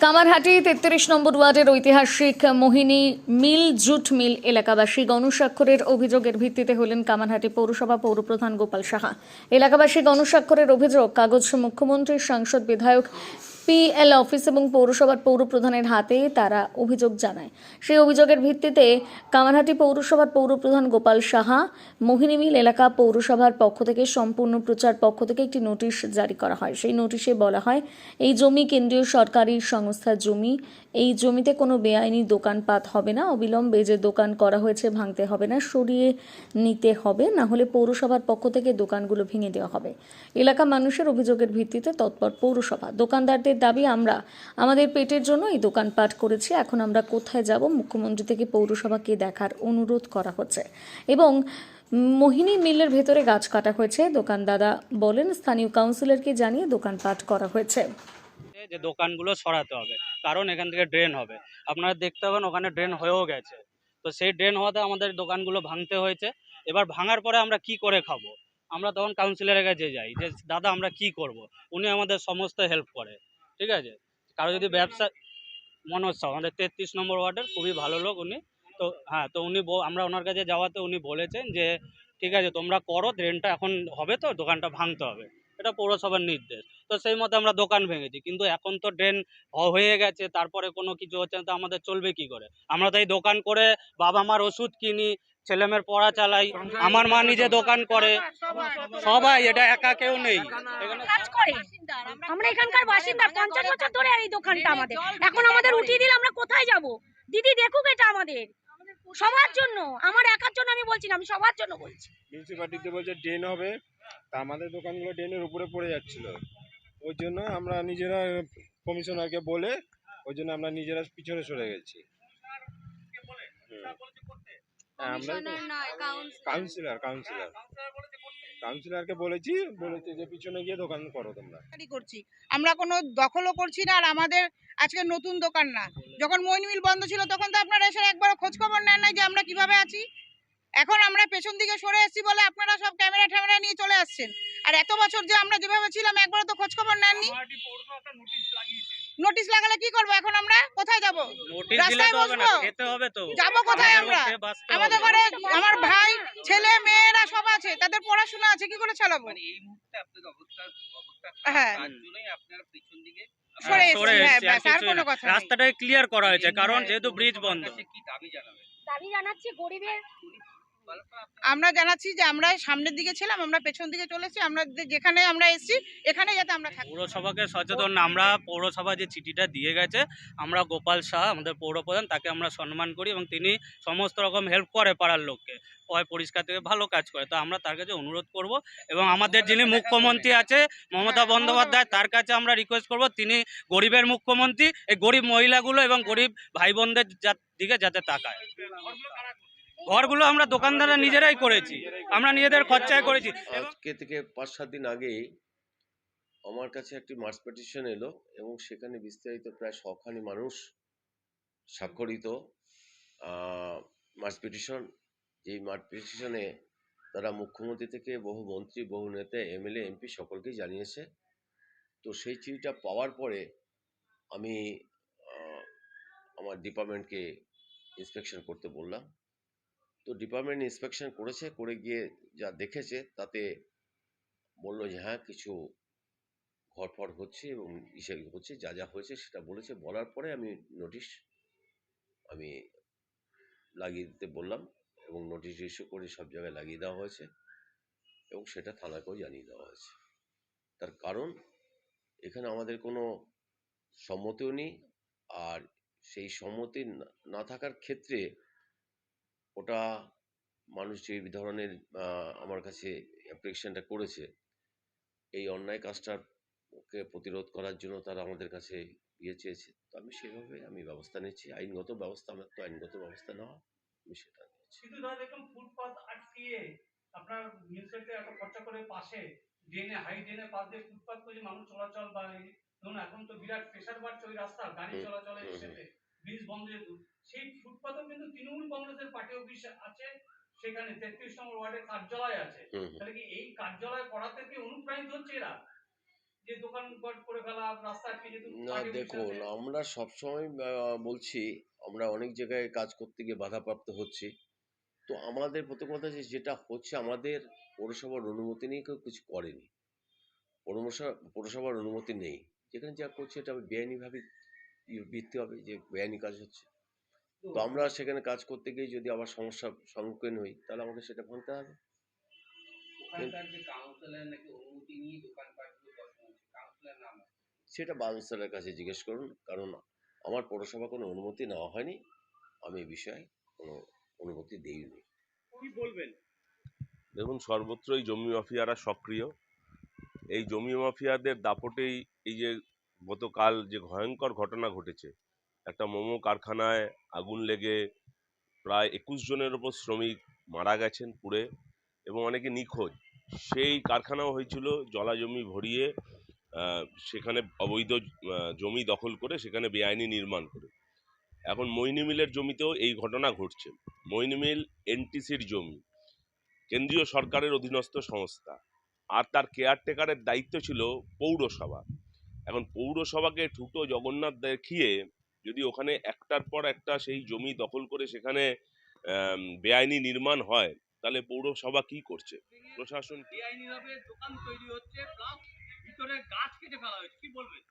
কামারহাটি ৩৩ নম্বর ওয়ার্ডের ঐতিহাসিক মোহিনী মিল jute mill এলাকাবাসী গণস্বাক্ষরের অভিযোগের ভিত্তিতে হলেন কামারহাটি পৌরসভা পৌরপ্রধান গোপাল সাহা। এলাকাবাসী গণস্বাক্ষরের অভিযোগ, কাগজ মুখ্যমন্ত্রী, সাংসদ, বিধায়ক, পিএল অফিস এবং পৌরসভার পৌরপ্রধানের হাতে তারা অভিযোগ জানায়। সেই অভিযোগের ভিত্তিতে কামারহাটি পৌরসভার পৌরপ্রধান গোপাল সাহা মোহিনী মিল এলাকা পৌরসভার পক্ষ থেকে সম্পূর্ণ প্রচার পক্ষ থেকে একটি নোটিশ জারি করা হয়। সেই নোটিশে বলা হয়, এই জমি কেন্দ্রীয় সরকারি সংস্থার জমি। এই জমিতে কোনো বেআইনি দোকানপাট হবে না। অবিলম্বে যে দোকান করা হয়েছে ভাঙতে হবে না, সরিয়ে নিতে হবে, না হলে পৌরসভার পক্ষ থেকে দোকানগুলো ভেঙে দেওয়া হবে। এলাকা মানুষের অভিযোগের ভিত্তিতে তৎপর পৌরসভা। দোকানদারদের দাবি, আমরা আমাদের পেটের জন্য এই দোকানপাট করেছি, এখন আমরা কোথায় যাব? মুখ্যমন্ত্রী থেকে পৌরসভাকে দেখার অনুরোধ করা হচ্ছে। এবং মোহিনী মিলের ভেতরে গাছ কাটা হয়েছে। দোকানদাদা বলেন, স্থানীয় কাউন্সিলরকে জানিয়ে দোকানপাট করা হয়েছে। যে দোকানগুলো সরাতে হবে, কারণ এখান থেকে ড্রেন হবে। আপনারা দেখতে পাবেন ওখানে ড্রেন হয়েও গেছে। তো সেই ড্রেন হওয়াতে আমাদের দোকানগুলো ভাঙতে হয়েছে। এবার ভাঙার পরে আমরা কি করে খাবো? আমরা তখন কাউন্সিলরের কাছে যাই যে দাদা আমরা কি করব। উনি আমাদের সমস্ত হেল্প করে, ঠিক আছে। কারো যদি ব্যবসা, মনোজ সাউ আমাদের ৩৩ নম্বর ওয়ার্ডের খুবই ভালো লোক উনি। তো হ্যাঁ, তো উনি আমরা ওনার কাছে যাওয়াতে উনি বলেছেন যে ঠিক আছে তোমরা করো, ড্রেনটা এখন হবে তো দোকানটা ভাঙতে হবে, এটা পৌরসভার নির্দেশ। তো সেই মতো আমরা দোকান ভেঙেছি, কিন্তু এখন তো ড্রেন হয়ে গেছে, তারপরে কোনো কিছু হচ্ছে না, তো আমাদের চলবে কি করে? আমরা তো এই দোকান করে বাবা মার ওষুধ কিনি, ছেলেমেয়ের পড়া চালাই, আমার মা নিজে দোকান করে, সবাই, এটা একা কেউ নেই এখানে কাজ করে। আমরা এখানকার বাসিন্দা, 50 বছর ধরে এই দোকানটা আমাদের। এখন আমাদের উঠিয়ে দিলে আমরা কোথায় যাব? দিদি দেখুক, এটা আমাদের সবার জন্য, আমার একার জন্য আমি বলছি না, আমি সবার জন্য বলছি। মিউনিসিপালিটিতে বলছে ড্রেন হবে, তা আমাদের দোকানগুলো ড্রেনের উপরে পড়ে যাচ্ছিল। ওই জন্য আমরা নিজেরা কমিশনারকে বলে ওই জন্য আমরা নিজেরা পিছনে সরে গেছি। হ্যাঁ, আমরা কাউন্সিলরকে বলেছি যে পিছনে গিয়ে দোকান করো তোমরা। করছি আমরা কোনো দখলও করছি না, আর আমাদের আজকে নতুন দোকান না। যখন মোহিনী মিল বন্ধ ছিল তখন তো আপনারা এসে একবার খোঁজ খবর নেন নাই যে আমরা কিভাবে আছি। এখন আমরা পেছন দিকে সরে এসেছি বলে আপনারা সব ক্যামেরা ট্যামেরা নিয়ে চলে আসছেন, আর এত বছর যে আমরা যেভাবে ছিলাম একবার তো খোঁজ খবর নেননি। নোটিশ লাগালে কি করবো? এখন আমরা কোথায় যাব? রাস্তায় বসবো? যাবো কোথায় আমরা? আমাদের ঘরে আমার ভাই, ছেলে, মেয়েরা সব আছে, তাদের পড়াশোনা আছে, কি করে চালাবো? হ্যাঁ, রাস্তাটাকে ক্লিয়ার করা হয়েছে, কারণ যেহেতু ব্রিজ বন্ধ। দাবি জানাচ্ছি গরিবের, আমরা জানাচ্ছি যে আমরা সামনের দিকে ছিলাম, আমরা পেছন দিকে চলেছি, আমরা যেখানে আমরা এসেছি এখানে যাতে আমরা থাকি। পৌরসভাকে সচেতন না, আমরা পৌরসভা যে চিঠিটা দিয়ে গেছে, আমরা গোপাল শাহ আমাদের পৌরপ্রধান, তাকে আমরা সম্মান করি এবং তিনি সমস্ত রকম হেল্প করে পাড়ার লোককে, পরিষ্কার থেকে ভালো কাজ করে। তো আমরা তার কাছে অনুরোধ করব এবং আমাদের যিনি মুখ্যমন্ত্রী আছে মমতা বন্দ্যোপাধ্যায়, তার কাছে আমরা রিকোয়েস্ট করব, তিনি গরিবের মুখ্যমন্ত্রী, এই গরিব মহিলাগুলো এবং গরিব ভাই বোনদের দিকে যাতে তাকায়। ঘরগুলো আমরা দোকানদাররা নিজেরাই করেছি, আমরা নিজেদের খরচায় করেছি। আজকে থেকে ৫-৭ দিন আগেই আমার কাছে একটি মার্চ পিটিশন এলো এবং সেখানে বিস্তারিত প্রায় ১০০খানি মানুষ স্বাক্ষরিত মার্চ পিটিশন। যেই মার্চ পিটিশনে তারা মুখ্যমন্ত্রী থেকে বহু মন্ত্রী, বহু নেতা, এমএলএ, এমপি সকলকেই জানিয়েছে। তো সেই চিঠিটা পাওয়ার পরে আমি আমার ডিপার্টমেন্টকে ইন্সপেকশন করতে বললাম। তো ডিপার্টমেন্ট ইন্সপেকশন করেছে, করে গিয়ে যা দেখেছে তাতে বললো যে হ্যাঁ কিছু ঘরফর হচ্ছে এবং ইসে হচ্ছে, যা যা হয়েছে সেটা বলেছে। বলার পরে আমি নোটিশ লাগিয়ে দিতে বললাম এবং নোটিশ ইস্যু করে সব জায়গায় লাগিয়ে দেওয়া হয়েছে এবং সেটা থানাকেও জানিয়ে দেওয়া হয়েছে। তার কারণ এখানে আমাদের কোনো সম্মতিও নেই, আর সেই সম্মতি না থাকার ক্ষেত্রে ওটা মানুষ যে ধরনের আমার কাছে অ্যাপ্লিকেশনটা করেছে, এই অন্যায় কাজটাকে প্রতিরোধ করার জন্য তারা আমাদের কাছে চেয়েছে। তো আমি সেভাবে ব্যবস্থা নিচ্ছি, আইনগত ব্যবস্থা, আমার তো আইনগত ব্যবস্থা নেওয়া, আমি সেটা নিচ্ছি। কিন্তু ধর দেখুন ফুটপাত আটকিয়ে আপনার মিউনিসিপালিটি এত খরচা করে পাশে ড্রেনে, হাই ড্রেনের পাশ দিয়ে ফুটপাত করে মানুষ চলাচল, বা ধরুন এখন তো বিরাট প্রেশার বাড়ছে ওই রাস্তা গাড়ি চলাচলের ক্ষেত্রে, ব্রিজ বন্ধ যেহেতু, সেই ফুটপাতেও কিন্তু তৃণমূল কংগ্রেসের পার্টি অফিস আছে, সেখানে ৩৩ নম্বর ওয়ার্ডের কার্যালয় আছে। তাহলে কি এই কার্যালয় করাতে কি অনুপ্রাণিত হচ্ছে এরা? যে দোকানপাট করে ফেলা, রাস্তা আটকে যেহেতু না পার্টি দেখুন, অফিসারদের আমরা সবসময় বলছি আমরা অনেক জায়গায় কাজ করতে গিয়ে বাধাপ্রাপ্ত হচ্ছি। তো আমাদের প্রথম কথা যে যেটা হচ্ছে, আমাদের পৌরসভার অনুমতি নিয়ে কেউ কিছু করেনি। পৌরসভার অনুমতি নেই। যেখানে যা করছে এটা বেআইনিভাবে ভিত্তি হবে যে বেআইনি কাজ হচ্ছে। তো আমরা সেখানে কাজ করতে গিয়ে যদি আবার সমস্যার সম্মুখীন হই তাহলে আমাকে সেটা ভাঙতে হবে। ওখানকার যে কাউন্সিলর নাকি অনুমতি নিয়ে দোকানপাটগুলো বসানো হচ্ছে, কাউন্সিলর নাম আছে। সেটা বাউন্সারের কাছে জিজ্ঞেস করুন, কারণ আমার পৌরসভা কোনো অনুমতি নেওয়া হয়নি। আমি এই বিষয়ে কোনো অনুমতি দেইনি। কি বলবেন? দেখুন, সর্বত্রই জমি মাফিয়ারা সক্রিয়। এই জমি মাফিয়াদের দাপটেই এই যে গতকাল যে ভয়ঙ্কর ঘটনা ঘটেছে, একটা মোমো কারখানায় আগুন লেগে প্রায় ২১ জনের ওপর শ্রমিক মারা গেছেন পুড়ে এবং অনেকে নিখোঁজ। সেই কারখানাও হয়েছিল জলা জমি ভরিয়ে, সেখানে অবৈধ জমি দখল করে সেখানে বেআইনি নির্মাণ করে। এখন মইনি মিলের জমিতেও এই ঘটনা ঘটছে। মইনি মিল এনটিসির জমি, কেন্দ্রীয় সরকারের অধীনস্থ সংস্থা, আর তার কেয়ারটেকারের দায়িত্ব ছিল পৌরসভা। এখন পৌরসভাকে ঠুটো জগন্নাথ দেখিয়ে যদি ওখানে একটার পর একটা সেই জমি দখল করে সেখানে বেআইনি নির্মাণ হয়, তাহলে পৌরসভা কি করছে, প্রশাসন কি? বেআইনিভাবে দোকান তৈরি হচ্ছে, প্লাস ভিতরে গাছ কেটে ফেলা হয়েছে, কি বলবেন?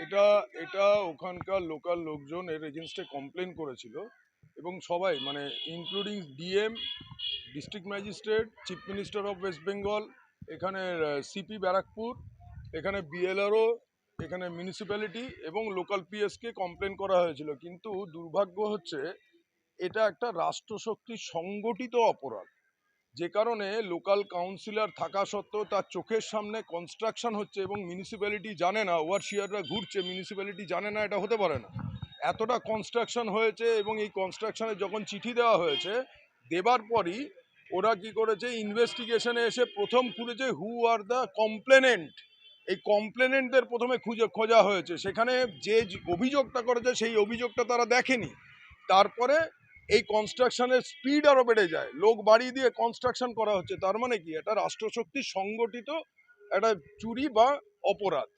এটা এটা ওখানকার লোকাল লোকজন এর এগেনস্টে কমপ্লেন করেছিল এবং সবাই মানে including DM, district magistrate, chief minister of West Bengal, এখানে সিপি ব্যারাকপুর, এখানে বিএলআরও, এখানে মিউনিসিপ্যালিটি এবং লোকাল পিএসকে কমপ্লেন করা হয়েছিল। কিন্তু দুর্ভাগ্য হচ্ছে এটা একটা রাষ্ট্রশক্তির সংগঠিত অপরাধ, যে কারণে লোকাল কাউন্সিলর থাকা সত্ত্বেও তার চোখের সামনে কনস্ট্রাকশন হচ্ছে এবং মিউনিসিপ্যালিটি জানে না, ওভারসিয়াররা ঘুরছে, মিউনিসিপ্যালিটি জানে না, এটা হতে পারে না। এতটা কনস্ট্রাকশন হয়েছে এবং এই কনস্ট্রাকশনে যখন চিঠি দেওয়া হয়েছে, দেবার পরই ওরা কি করেছে, ইনভেস্টিগেশনে এসে প্রথম খুঁজেছে হু আর দ্য কমপ্লেনেন্ট। এই কমপ্লেনেন্টদের প্রথমে খোঁজা হয়েছে, সেখানে যে অভিযোগটা করেছে সেই অভিযোগটা তারা দেখেনি। তারপরে এই কনস্ট্রাকশনের স্পিড আরও বেড়ে যায়, লোক বাড়িয়ে দিয়ে কনস্ট্রাকশন করা হচ্ছে। তার মানে কি, এটা রাষ্ট্রশক্তির সংগঠিত একটা চুরি বা অপরাধ।